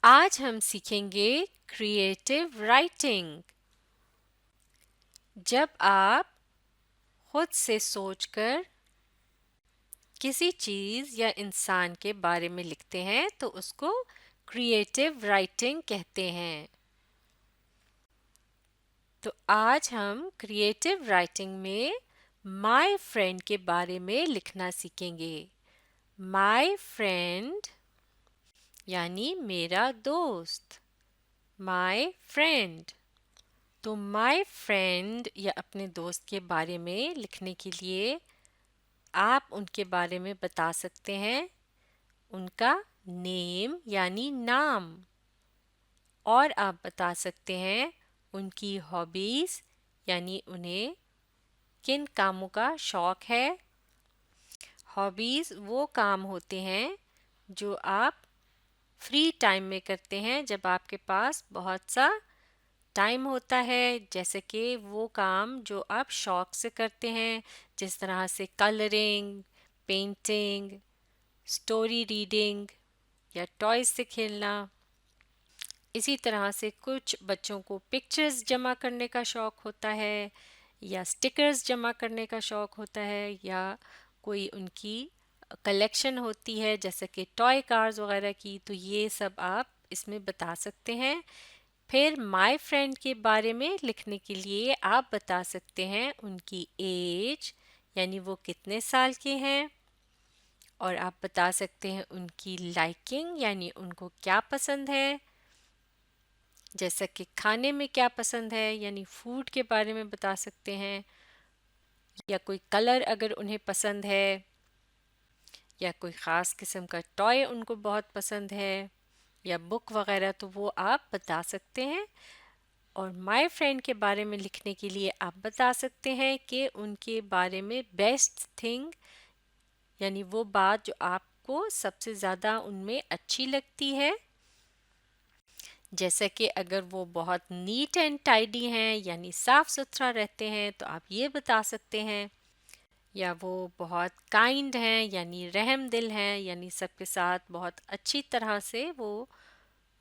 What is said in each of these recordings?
आज हम सीखेंगे क्रिएटिव राइटिंग। जब आप खुद से सोचकर किसी चीज़ या इंसान के बारे में लिखते हैं तो उसको क्रिएटिव राइटिंग कहते हैं। तो आज हम क्रिएटिव राइटिंग में माय फ्रेंड के बारे में लिखना सीखेंगे। माय फ्रेंड यानी मेरा दोस्त। My friend. तो माय फ्रेंड या अपने दोस्त के बारे में लिखने के लिए आप उनके बारे में बता सकते हैं उनका नेम यानी नाम, और आप बता सकते हैं उनकी हॉबीज यानी उन्हें किन कामों का शौक है। हॉबीज वो काम होते हैं जो आप फ्री टाइम में करते हैं जब आपके पास बहुत सा टाइम होता है, जैसे कि वो काम जो आप शौक से करते हैं, जिस तरह से कलरिंग, पेंटिंग, स्टोरी रीडिंग या टॉयज से खेलना। इसी तरह से कुछ बच्चों को पिक्चर्स जमा करने का शौक होता है या स्टिकर्स जमा करने का शौक होता है, या कोई उनकी कलेक्शन होती है जैसे कि टॉय कार्स वगैरह की। तो ये सब आप इसमें बता सकते हैं। फिर माय फ्रेंड के बारे में लिखने के लिए आप बता सकते हैं उनकी एज यानी वो कितने साल के हैं, और आप बता सकते हैं उनकी लाइकिंग यानी उनको क्या पसंद है, जैसा कि खाने में क्या पसंद है यानी फूड के बारे में बता सकते हैं, या कोई कलर अगर उन्हें पसंद है, या कोई ख़ास किस्म का टॉय उनको बहुत पसंद है, या बुक वगैरह, तो वो आप बता सकते हैं। और माय फ्रेंड के बारे में लिखने के लिए आप बता सकते हैं कि उनके बारे में बेस्ट थिंग यानी वो बात जो आपको सबसे ज़्यादा उनमें अच्छी लगती है, जैसे कि अगर वो बहुत नीट एंड टाइडी हैं यानी साफ सुथरा रहते हैं तो आप ये बता सकते हैं, या वो बहुत काइंड हैं यानी रहम दिल हैं यानी सबके साथ बहुत अच्छी तरह से वो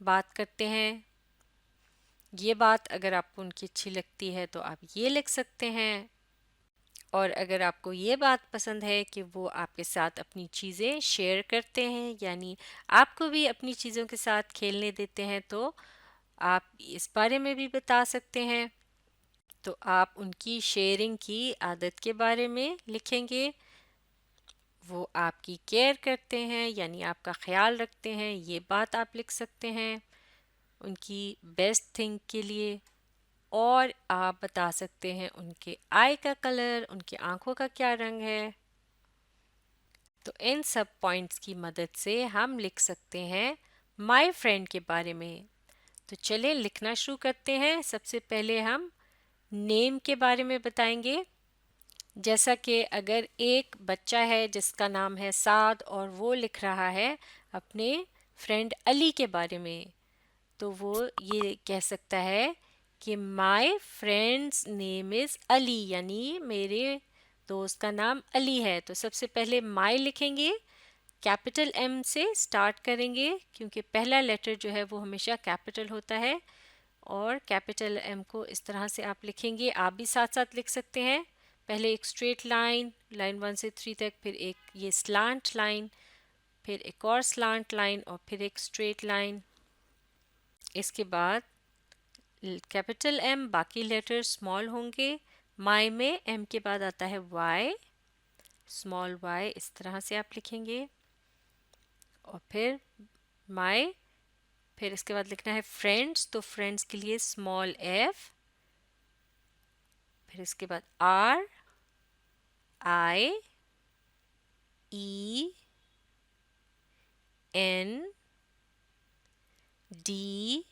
बात करते हैं। ये बात अगर आपको उनकी अच्छी लगती है तो आप ये लिख सकते हैं। और अगर आपको ये बात पसंद है कि वो आपके साथ अपनी चीज़ें शेयर करते हैं यानी आपको भी अपनी चीज़ों के साथ खेलने देते हैं, तो आप इस बारे में भी बता सकते हैं। तो आप उनकी शेयरिंग की आदत के बारे में लिखेंगे। वो आपकी केयर करते हैं यानी आपका ख्याल रखते हैं, ये बात आप लिख सकते हैं उनकी बेस्ट थिंग के लिए। और आप बता सकते हैं उनके आई का कलर, उनकी आंखों का क्या रंग है। तो इन सब पॉइंट्स की मदद से हम लिख सकते हैं माय फ्रेंड के बारे में। तो चलें लिखना शुरू करते हैं। सबसे पहले हम नेम के बारे में बताएंगे। जैसा कि अगर एक बच्चा है जिसका नाम है साद और वो लिख रहा है अपने फ्रेंड अली के बारे में, तो वो ये कह सकता है कि my friends name is Ali यानी मेरे दोस्त का नाम अली है। तो सबसे पहले माय लिखेंगे, कैपिटल एम से स्टार्ट करेंगे क्योंकि पहला लेटर जो है वो हमेशा कैपिटल होता है। और कैपिटल एम को इस तरह से आप लिखेंगे। आप भी साथ साथ लिख सकते हैं। पहले एक स्ट्रेट लाइन, लाइन 1 से 3 तक, फिर एक ये स्लांट लाइन, फिर एक और स्लांट लाइन, और फिर एक स्ट्रेट लाइन। इसके बाद कैपिटल एम, बाकी लेटर स्मॉल होंगे। माई में एम के बाद आता है वाई, स्मॉल वाई, इस तरह से आप लिखेंगे। और फिर माई, फिर इसके बाद लिखना है फ्रेंड्स, तो फ्रेंड्स के लिए स्मॉल एफ, फिर इसके बाद R I E N D,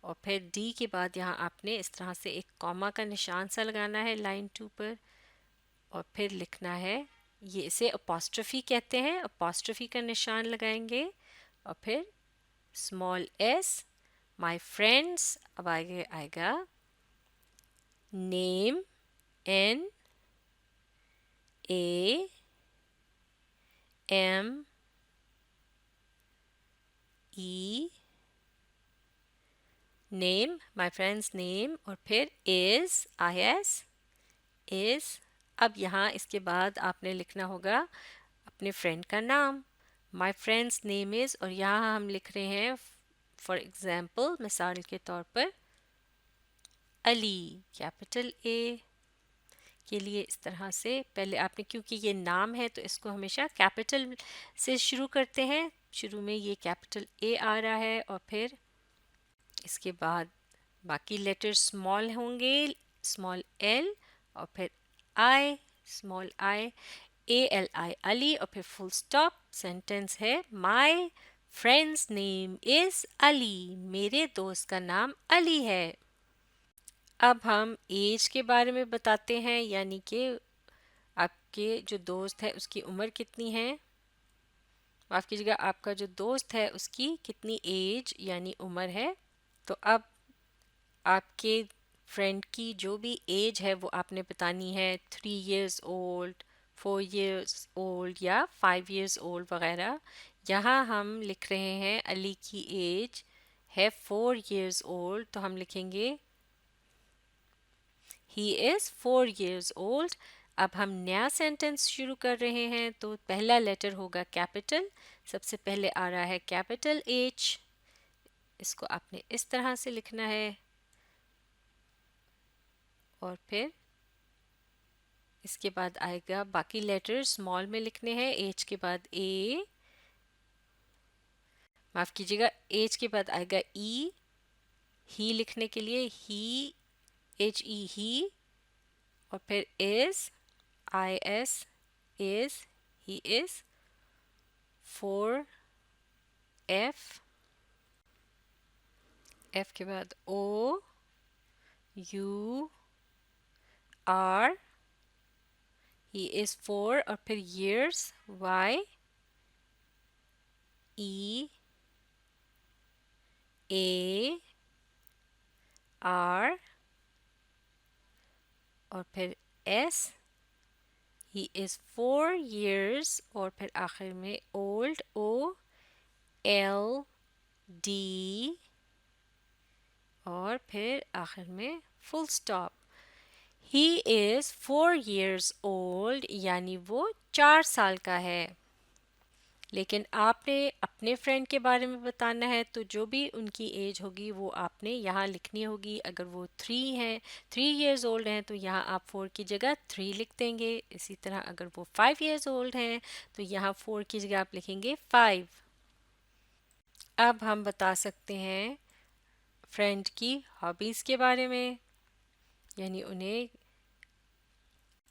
और फिर डी के बाद यहाँ आपने इस तरह से एक कॉमा का निशान सा लगाना है लाइन 2 पर। और फिर लिखना है, ये इसे अपोस्ट्रोफी कहते हैं, अपोस्ट्रोफी का निशान लगाएंगे। और फिर स्मॉल एस, माय फ्रेंड्स, अब आगे आएगा name, N A M E, name, my friends name, और फिर इज, आई एस, इज। अब यहाँ इसके बाद आपने लिखना होगा अपने फ्रेंड का नाम। माय फ्रेंड्स नेम इज, और यहाँ हम लिख रहे हैं फॉर एग्जाम्पल, मिसाल के तौर पर, अली, कैपिटल ए के लिए इस तरह से पहले आपने, क्योंकि ये नाम है तो इसको हमेशा कैपिटल से शुरू करते हैं। शुरू में ये कैपिटल ए आ रहा है और फिर इसके बाद बाकी लेटर स्मॉल होंगे, स्मॉल एल, और फिर I, small I, A L I, Ali, और फिर फुल स्टॉप। सेंटेंस है my friends name is Ali, मेरे दोस्त का नाम अली है। अब हम एज के बारे में बताते हैं, यानी कि आपके जो दोस्त है उसकी उम्र कितनी है। माफ़ कीजिएगा, आपका जो दोस्त है उसकी कितनी एज यानी उम्र है। तो अब आपके फ्रेंड की जो भी एज है वो आपने बतानी है, 3 years ओल्ड, 4 years ओल्ड या 5 years ओल्ड वगैरह। यहाँ हम लिख रहे हैं अली की एज है 4 years ओल्ड, तो हम लिखेंगे ही इज़ 4 years ओल्ड। अब हम नया सेंटेंस शुरू कर रहे हैं तो पहला लेटर होगा कैपिटल, सबसे पहले आ रहा है कैपिटल एच, इसको आपने इस तरह से लिखना है, और फिर इसके बाद आएगा बाकी लेटर स्मॉल में लिखने हैं। एच के बाद ए, माफ़ कीजिएगा, एच के बाद आएगा ई, ही लिखने के लिए ही, एच ई ही, और फिर is, I S, is, he is, 4 F, F के बाद O, U, R, he is 4, और फिर years, Y, E, A, R, और फिर एस, ही इज 4 years, और फिर आखिर में ओल्ड, ओ, एल, डी, और फिर आखिर में full stop. He is 4 years old, यानी वो 4 साल का है। लेकिन आपने अपने फ्रेंड के बारे में बताना है तो जो भी उनकी एज होगी वो आपने यहाँ लिखनी होगी। अगर वो 3 years ओल्ड हैं तो यहाँ आप 4 की जगह 3 लिख देंगे। इसी तरह अगर वो 5 years ओल्ड हैं तो यहाँ 4 की जगह आप लिखेंगे 5। अब हम बता सकते हैं फ्रेंड की हॉबीज़ के बारे में, यानी उन्हें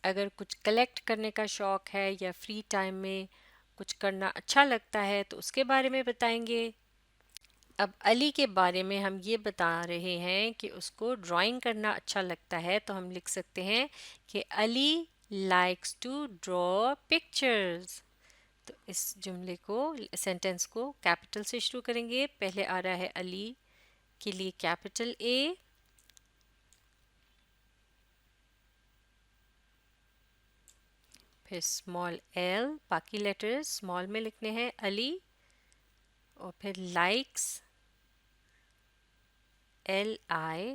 अगर कुछ कलेक्ट करने का शौक़ है या फ्री टाइम में कुछ करना अच्छा लगता है तो उसके बारे में बताएंगे। अब अली के बारे में हम ये बता रहे हैं कि उसको ड्राइंग करना अच्छा लगता है, तो हम लिख सकते हैं कि Ali likes to draw pictures. तो इस जुमले को, सेंटेंस को कैपिटल से शुरू करेंगे। पहले आ रहा है अली के लिए कैपिटल ए, फिर स्मॉल एल, बाकी लेटर्स स्मॉल में लिखने हैं अली, और फिर likes, L I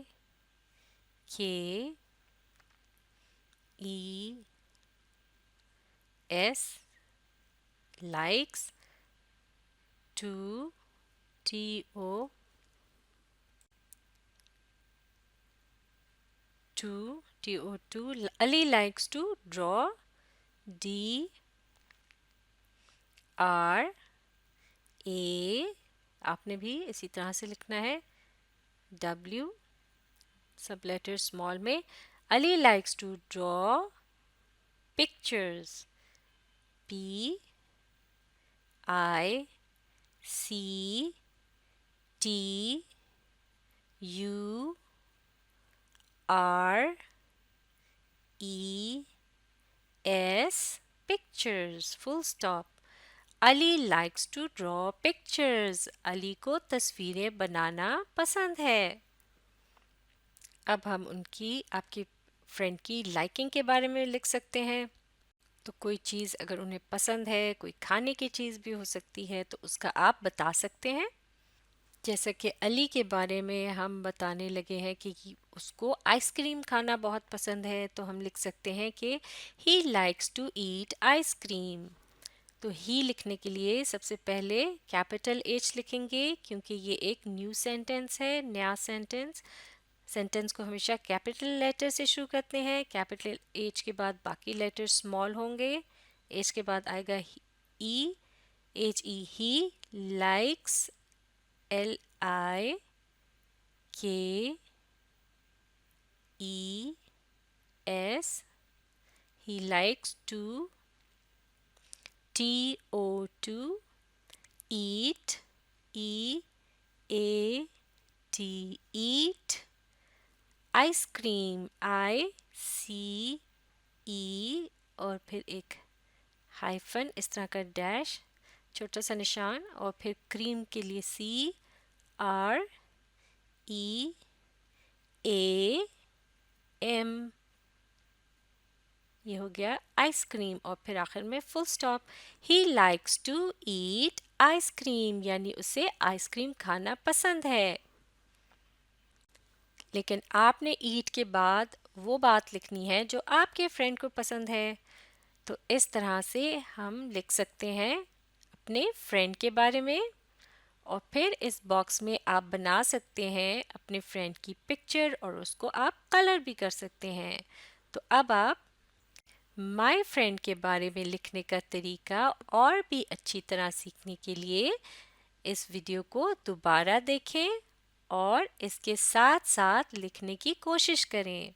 K E S, likes, to, T O, to, Ali likes to draw, D R A, आपने भी इसी तरह से लिखना है, डब्ल्यू, सब लेटर स्मॉल में। Ali likes to draw pictures, P I C T U R E S, pictures, full stop. Ali likes to draw pictures, Ali को तस्वीरें बनाना पसंद है। अब हम उनकी, आपकी फ्रेंड की लाइकिंग के बारे में लिख सकते हैं। तो कोई चीज़ अगर उन्हें पसंद है, कोई खाने की चीज़ भी हो सकती है, तो उसका आप बता सकते हैं। जैसा कि अली के बारे में हम बताने लगे हैं कि उसको आइसक्रीम खाना बहुत पसंद है, तो हम लिख सकते हैं कि he likes to eat ice cream. तो ही लिखने के लिए सबसे पहले कैपिटल एच लिखेंगे, क्योंकि ये एक न्यू सेंटेंस है, नया सेंटेंस। सेंटेंस को हमेशा कैपिटल लेटर से शुरू करते हैं। कैपिटल एच के बाद बाकी लेटर स्मॉल होंगे। एच के बाद आएगा E, H E, he likes, L I K E S, he likes to, to eat, e a t, eat, ice cream, I C E, और फिर एक हाइफन इस तरह का डैश, छोटा सा निशान, और फिर क्रीम के लिए C R E A M, ये हो गया आइसक्रीम, और फिर आखिर में full stop. He likes to eat ice cream, यानी उसे आइसक्रीम खाना पसंद है। लेकिन आपने ईट के बाद वो बात लिखनी है जो आपके फ्रेंड को पसंद है। तो इस तरह से हम लिख सकते हैं अपने फ्रेंड के बारे में, और फिर इस बॉक्स में आप बना सकते हैं अपने फ्रेंड की पिक्चर, और उसको आप कलर भी कर सकते हैं। तो अब आप माय फ्रेंड के बारे में लिखने का तरीका और भी अच्छी तरह सीखने के लिए इस वीडियो को दोबारा देखें और इसके साथ साथ लिखने की कोशिश करें।